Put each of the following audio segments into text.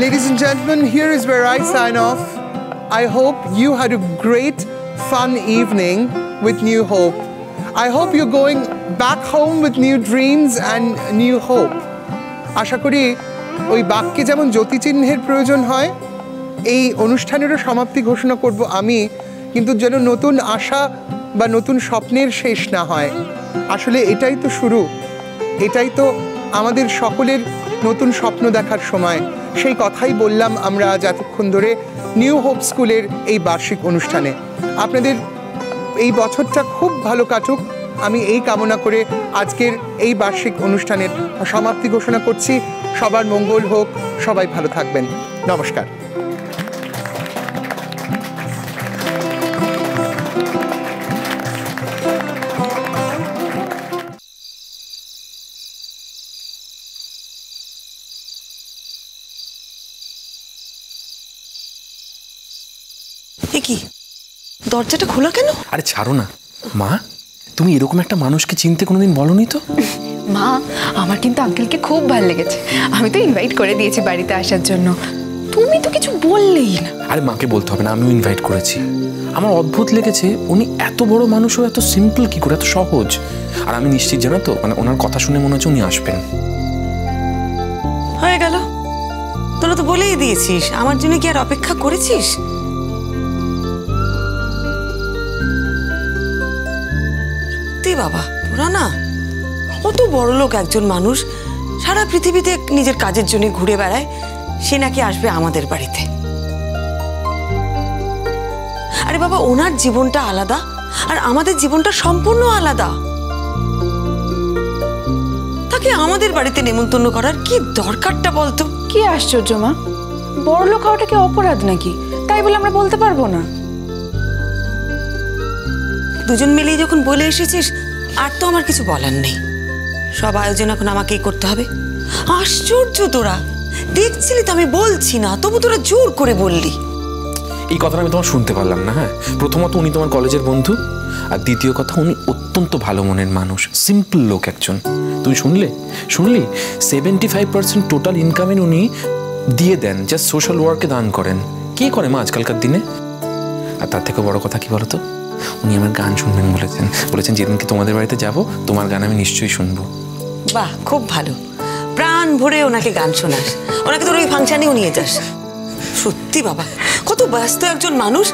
Ladies and gentlemen, here is where I sign off. I hope you had a great, fun evening with New Hope. I hope you're going back home with new dreams and new hope. আশা করি ওই বাক্যে যেমন জ্যোতিচিহ্নের প্রয়োজন হয়, এই অনুষ্ঠানেরও সমাপ্তি ঘোষণা করব আমি, কিন্তু যেন নতুন আশা বা নতুন স্বপ্নের শেষ না হয়। আসলে এটাই তো শুরু, এটাই তো আমাদের সকলের নতুন স্বপ্ন দেখার সময়। সেই কথাই বললাম আমরা আজ এতক্ষণ ধরে নিউ হোপ স্কুলের এই বার্ষিক অনুষ্ঠানে। আপনাদের এই বছরটা খুব ভালো কাটুক, আমি এই কামনা করে আজকের এই বার্ষিক অনুষ্ঠানের সমাপ্তি ঘোষণা করছি। সবার মঙ্গল হোক, সবাই ভালো থাকবেন। নমস্কার। কি দরজাটা খোলা কেন? আরে ছাড়ো না মা, তুমি এরকম একটা মানুষকে চিনতে কোনোদিন বলনি তো? মা, আমার কিন্তু আঙ্কেলকে খুব ভালো লেগেছে, আমি তো ইনভাইট করে দিয়েছি বাড়িতে আসার জন্য। তুমি তো কিছু বললেই না। আরে মাকে বলতে হবে না, আমিও ইনভাইট করেছি। আমার অদ্ভুত লেগেছে উনি এত বড় মানুষও এত সিম্পল কি করে, এত সহজ। আর আমি নিশ্চিত জানো তো, মানে ওনার কথা শুনে মনে হচ্ছে উনি আসবেন। হয়ে গেল, তোরা তো বলেই দিয়েছিস, আমার জন্য কি আর অপেক্ষা করেছিস? বাবা তোরা না, অত বড় লোক একজন মানুষ সারা পৃথিবীতে নিজের কাজের জন্য ঘুরে বেড়ায়, সে নাকি আসবে আমাদের বাড়িতে। আরে বাবা, ওনার জীবনটা আলাদা আর আমাদের জীবনটা সম্পূর্ণ আলাদা। তাকে আমাদের বাড়িতে নেমন্তন্ন করার কি দরকারটা বলতো? কি আশ্চর্য মা, বড় লোক হওয়াটা কি অপরাধ নাকি? তাই বলে আমরা বলতে পারবো না? দুজন মিলেই যখন বলে এসেছিস, আর তো আমার কিছু বলার নেই। সব আয়োজন এখন আমাকেই করতে হবে। আশ্চর্য তোরা, দেখছিলি তো আমি বলছি না, তবু তোরা জোর করে বললি। এই কথাটা আমি তোমার শুনতে পারলাম না। হ্যাঁ, প্রথমত উনি তোমার কলেজের বন্ধু, আর দ্বিতীয় কথা উনি অত্যন্ত ভালো মনের মানুষ, সিম্পল লোক একজন। তুমি শুনলি 75% টোটাল ইনকামের উনি দিয়ে দেন, জাস্ট সোশ্যাল ওয়ার্কে দান করেন। কে করে মা আজকালকার দিনে? আর তার থেকে বড় কথা কি বলতো, উনি আমার গান শুনবেন বলেছেন যেদিনকে তোমাদের বাড়িতে যাব তোমার গান আমি নিশ্চয়ই শুনবো। বাহ, খুব ভালো, প্রাণ ভরে ওনাকে গান শোনাস, ওনাকে তোর ওই ফাংশনেও নিয়ে যাস। সত্যি বাবা, কত ব্যস্ত একজন মানুষ,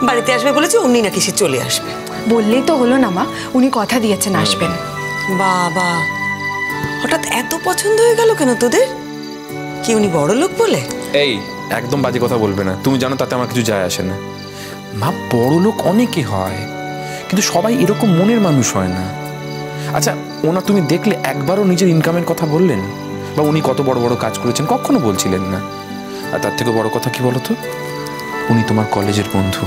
বাড়িতে আসবে বলেছে, উনি নাকি সে চলে আসবে। বললেই তো হলো না মা, উনি কথা দিয়েছেন আসবেন। বাবা, হঠাৎ এত পছন্দ হয়ে গেল কেন তোদের? কি উনি বড় লোক বলে? এই একদম বাজে কথা বলবে না, তুমি জানো তাতে আমার কিছু যায় আসে না। মা, বড় লোক অনেকে হয়, কিন্তু সবাই এরকম মনের মানুষ হয় না। আচ্ছা, ওনা তুমি দেখলে একবারও নিজের ইনকামের কথা বললেন? বা উনি কত বড় বড় কাজ করেছেন কখনো বলছিলেন না। আর তার থেকে বড় কথা কি বলতো, উনি তোমার কলেজের বন্ধু।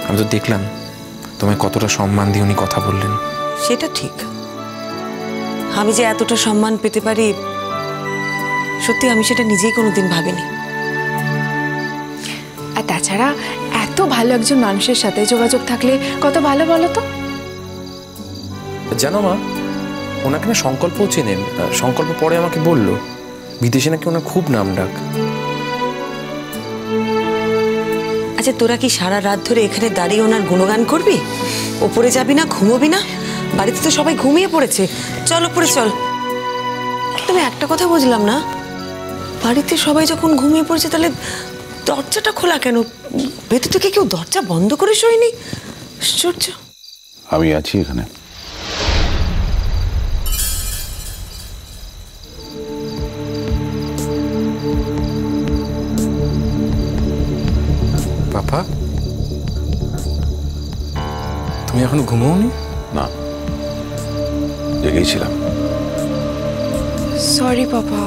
আমি তো দেখলাম তোমায় কতটা সম্মান দিয়ে উনি কথা বললেন। সেটা ঠিক, আমি যে এতটা সম্মান পেতে পারি সত্যি আমি সেটা নিজেই কোনোদিন ভাবিনি। আর তাছাড়া এত ভালো একজন মানুষের সাথে যোগাযোগ থাকলে কত ভালো বলো তো। জানো মা, ওনাকে না সংকল্পও চেনেন। সংকল্প পরে আমাকে বললো বিদেশে নাকি ওনার খুব নাম ডাক। আচ্ছা, তোরা কি সারা রাত ধরে এখানে দাঁড়িয়ে ওনার গুণগান করবি? ওপরে যাবি না, ঘুমোবি না? বাড়িতে তো সবাই ঘুমিয়ে পড়েছে, চল ওপরে চল। তুমি একটা কথা বুঝলাম না, বাড়িতে সবাই যখন ঘুমিয়ে পড়েছে তাহলে দরজাটা খোলা কেন? ভেতর থেকে কেউ দরজা বন্ধ করে শোয়নি? আশ্চর্য। আমি আছি এখানে। পাপা, তুমি এখনো ঘুমোওনি? না, জেগেছিলাম। সরি পাপা,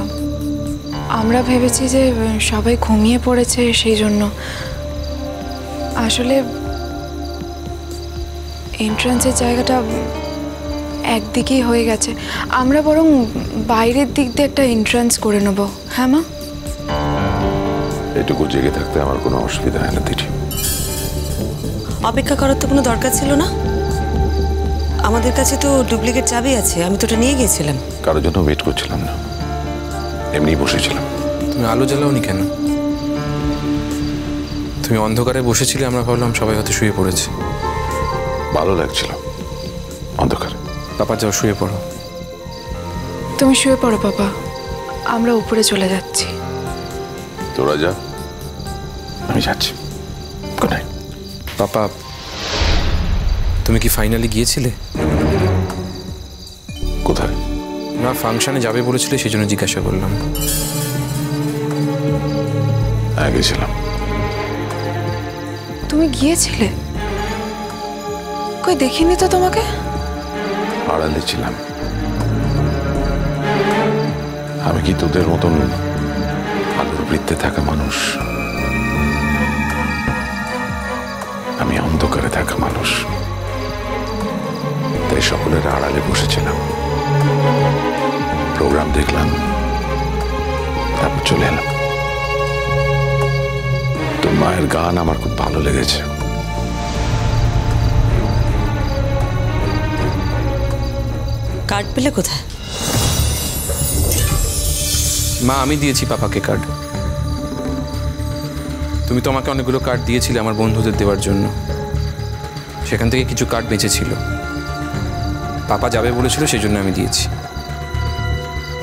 আমরা ভেবেছি যে সবাই ঘুমিয়ে পড়েছে সেই জন্য। আসলে এন্ট্রান্সের জায়গাটা একদিকেই হয়ে গেছে, আমরা বরং বাইরের দিক দিয়ে একটা এন্ট্রান্স করে নেব। হ্যাঁ মা? এটুকু জেগে থাকতে আমার কোনো অসুবিধা হয় না দিদি। অপেক্ষা করার তো কোনো দরকার ছিল না, আমাদের কাছে তো ডুপ্লিকেট চাবি আছে, আমি তো ওটা নিয়ে গিয়েছিলাম। কারোর জন্য ওয়েট করছিলাম না, এমনি বসেছিলাম। তুমি তুমি আলো জ্বালাওনি কেন? তুমি অন্ধকারে বসেছিলে, আমরা ভাবলাম সবাই হয়তো শুয়ে পড়েছে। ভালো লাগছিল অন্ধকার। পাপা যাও, শুয়ে পড়ো। তুমি শুয়ে পড়ো বাবা, আমরা উপরে চলে যাচ্ছি। তোরা যা, আমি যাচ্ছি। Good night. পাপা, তুমি কি ফাইনালি গিয়েছিলে? কোথায়? না, ফাংশনে যাবে বলেছিলে, সেই জন্য জিজ্ঞাসা করলাম। হ্যাঁ, গেছিলাম। তুমি গিয়েছিলে? কই দেখিনি তো তোমাকে। আড়ালে ছিলাম। আমি কি তোদের মতন আলোর বৃত্তে থাকা মানুষ? আমি অন্ধকারে থাকা মানুষ, তাই সকলের আড়ালে বসেছিলাম। প্রোগ্রাম দেখলাম, তারপর চলে এলাম। তোর মায়ের গান আমার খুব ভালো লেগেছে। কার্ড পেলে কোথায়? মা, আমি দিয়েছি পাপাকে কার্ড। তুমি তো আমাকে অনেকগুলো কার্ড দিয়েছিলে আমার বন্ধুদের দেওয়ার জন্য, সেখান থেকে কিছু কার্ড বেঁচেছিল। পাপা যাবে বলেছিল, সেই জন্য আমি দিয়েছি।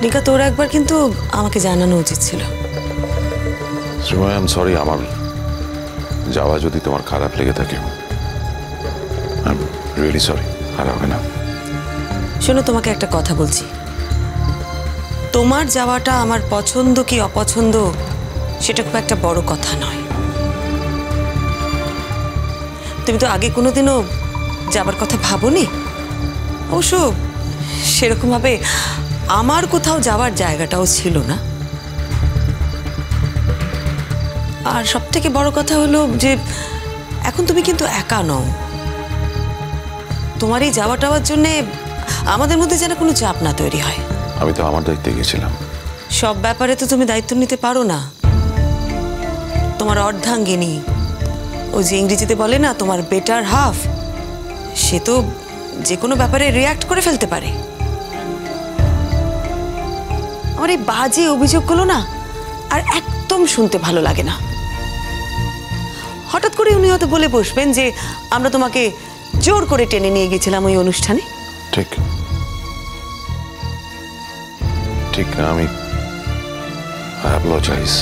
রিকা, তোর একবার কিন্তু আমাকে জানানো উচিত ছিল। Shrimoy, I am sorry. আমার যাওয়া যদি তোমার খারাপ লেগে থাকে, আই এম রিয়েলি সরি। আর হবে না। শোনো, তোমাকে একটা কথা বলছি। তোমার যাওয়াটা আমার পছন্দ কি অপছন্দ সেটা খুব একটা বড় কথা নয়। তুমি তো আগে কোনোদিনও যাবার কথা ভাবোনি। অবশ্য সেরকমভাবে আমার কোথাও যাওয়ার জায়গাটাও ছিল না। আর সবথেকে বড় কথা হলো যে এখন তুমি কিন্তু একা নও। তোমার এই যাওয়া টাওয়ার জন্যে আমাদের মধ্যে যেন কোনো চাপ না তৈরি হয়। আমি তো আমার দায়িত্বে গেছিলাম। সব ব্যাপারে তো তুমি দায়িত্ব নিতে পারো না। তোমার অর্ধাঙ্গিনী, ও যে ইংরেজিতে বলে না তোমার বেটার হাফ, সে তো যে কোনো ব্যাপারে রিয়াক্ট করে ফেলতে পারে। আমার এই বাজে অভিযোগগুলো না আর একদম শুনতে ভালো লাগে না। হঠাৎ করে উনি হয়তো বলে বসবেন যে আমরা তোমাকে জোর করে টেনে নিয়ে গেছিলাম ওই অনুষ্ঠানে। ঠিক ঠিক না, আমি অ্যাপোলজাইজ।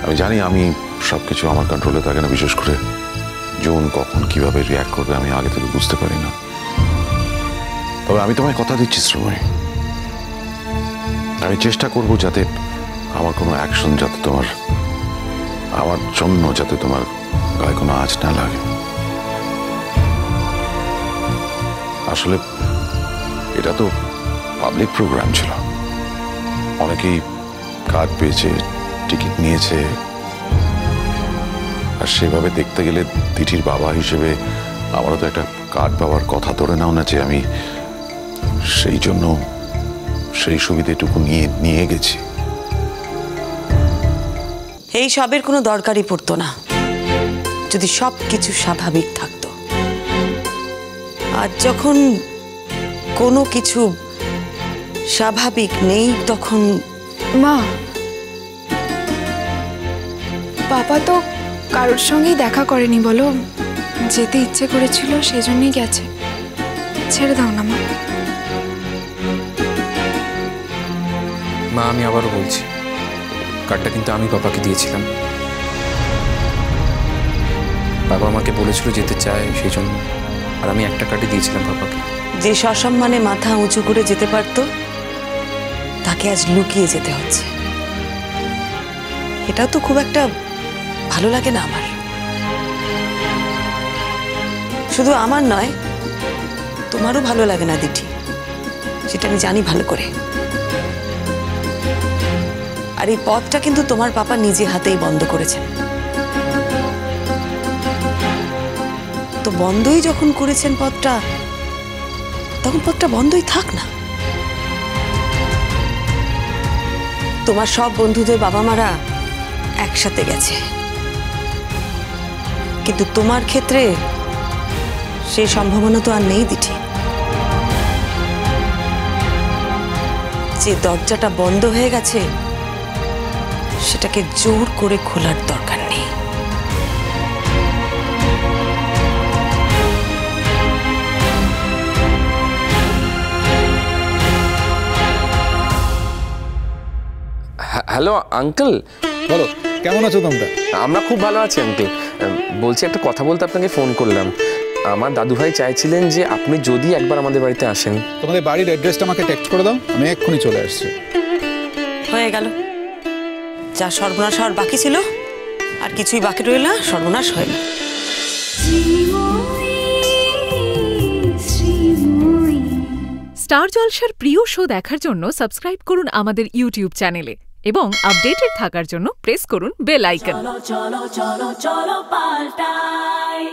আমি জানি আমি সবকিছু আমার কন্ট্রোলে থাকে না, বিশেষ করে জুন কখন কিভাবে রিয়াক্ট করবে আমি আগে থেকে বুঝতে পারি না। তবে আমি তোমায় কথা দিচ্ছি শ্রময়, আমি চেষ্টা করব যাতে আমার কোনো অ্যাকশন যাতে আমার জন্য যাতে তোমার গায়ে কোনো আঁচ না লাগে। আসলে এটা তো পাবলিক প্রোগ্রাম ছিল, অনেকেই কার্ড পেয়েছে, টিকিট নিয়েছে। আর সেভাবে দেখতে গেলে দিঠির বাবা হিসেবে আমারও তো একটা কার্ড পাওয়ার কথা ধরে নাও না যে আমি সেই জন্য সেই সুবিধেটুকু নিয়ে গেছি। এই সবের কোনো দরকারই পড়তো না যদি সব কিছু স্বাভাবিক থাকতো। আর যখন কোনো কিছু স্বাভাবিক নেই তখন মা, বাবা তো কারোর সঙ্গেই দেখা করেনি বলো, যেতে ইচ্ছে করেছিল সেজন্যই গেছে। ছেড়ে দাও না মা। মা, আমি আবারও বলছি, কার্ডটা কিন্তু আমি পাপাকে দিয়েছিলাম। বাবা আমাকে বলেছিল যেতে চায় সেই জন্য, আর আমি একটা কার্ডই দিয়েছিলাম পাপাকে। যে সসম্মানে মাথা উঁচু করে যেতে পারতো তাকে আজ লুকিয়ে যেতে হচ্ছে। এটা তো খুব একটা ভালো লাগে না আমার। শুধু আমার নয়, তোমারও ভালো লাগে না দিঠি, সেটা আমি জানি ভালো করে। আর এই পথটা কিন্তু তোমার পাপা নিজে হাতেই বন্ধ করেছেন। তো বন্ধই যখন করেছেন পথটা, তখন পথটা বন্ধই থাক না। তোমার সব বন্ধুদের বাবা মারা একসাথে গেছে, কিন্তু তোমার ক্ষেত্রে সেই সম্ভাবনা তো আর নেই দিঠি। যে দরজাটা বন্ধ হয়ে গেছে সেটাকে জোর করে খোলার দরকার নেই। Hello uncle. বলো, কেমন আছো তোমরা? আমরা খুব ভালো আছি আঙ্কেল। বলছি, একটা কথা বলতে আপনাকে ফোন করলাম। আমার দাদুভাই চাইছিলেন যে আপনি যদি একবার আমাদের বাড়িতে আসেন। তোমাদের বাড়ির অ্যাড্রেসটা আমাকে টেক্সট করে দাও, আমি এক্ষুনি চলে আসছি। হয়ে গেল, যা সর্বনাশ হওয়ার বাকি ছিল আর কিছুই বাকি রইল না, সর্বনাশ হয়ে গেল। স্টার জলসার প্রিয় শো দেখার জন্য সাবস্ক্রাইব করুন আমাদের ইউটিউব চ্যানেলে এবং আপডেটেড থাকার জন্য প্রেস করুন বেল আইকন। চলো চলো চলো চলো পাল্টাই।